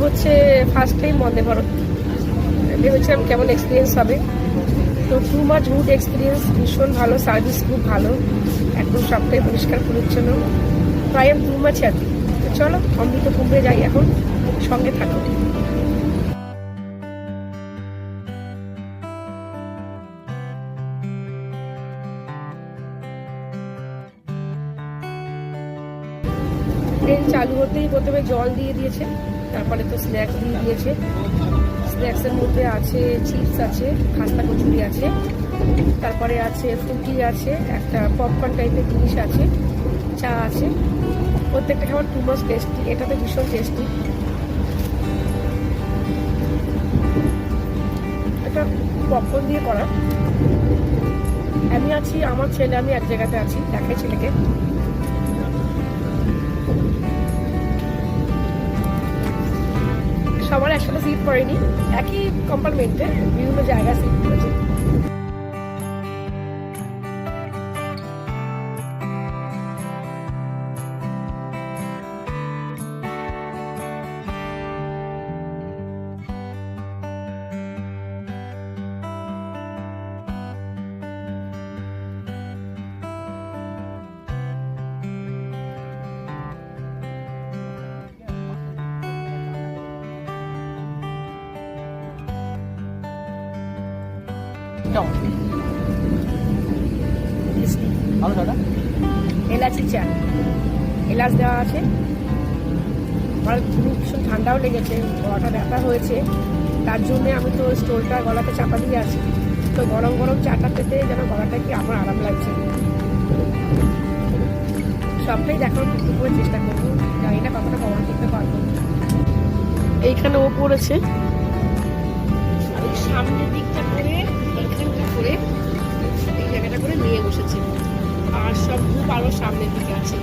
হচ্ছে first time Vande Bharat, ভেবেছিলাম কেমন এক্সপিরিয়েন্স হবে। তো টু মাচ গুড এক্সপিরিয়েন্স, ভীষণ ভালো, সার্ভিস খুব ভালো, একদম সবটাই পরিষ্কার পরিচ্ছন্ন। প্রায় আমি টু মাচ হ্যাপি। তো চলো অমৃত কুম্ভে যাই এখন, সঙ্গে থাকো। ট্রেন চালু হতেই প্রথমে জল দিয়ে দিয়েছে, তারপরে তো স্ন্যাক্স দিয়ে দিয়েছে। স্ন্যাক্সের মধ্যে আছে চিপস আছে, খাস্তা কচুরি আছে, তারপরে আছে ফ্রুটি আছে, একটা পপকর্ন টাইপের জিনিস আছে, চা আছে। প্রত্যেকটা খাবার টু মাচ টেস্টি, এটা তো ভীষণ টেস্টি। এটা পপকর্ন দিয়ে করা। আমি আছি, আমার ছেলে, আমি এক জায়গাতে আছি, দেখাই ছেলেকে। সবার একসাথে সিট পড়েনি, একই কম্পার্টমেন্টে বিভিন্ন জায়গায় সিট পড়েছে। ভালো দাদা, এলাচি চা, এলাচ দেওয়া আছে। আমার ভীষণ ঠান্ডাও লেগেছে, গলাটা ব্যথা হয়েছে, তার জন্য আমি তো স্টোলটা গলাতে চাপা দিয়ে আছি। তো গরম গরম চাটা পেতে যেন গলাটা কি আমার আরাম লাগছে। সবটাই দেখার একটু করে চেষ্টা করবো, জানি না কতটা কভার করতে পারবো। এইখানে ও পড়েছে, সামনের দিকটা করে, এইখানটা করে, এই জায়গাটা করে নিয়ে বসেছে, আর সব গ্রুপ আরো সামনের দিকে আছে।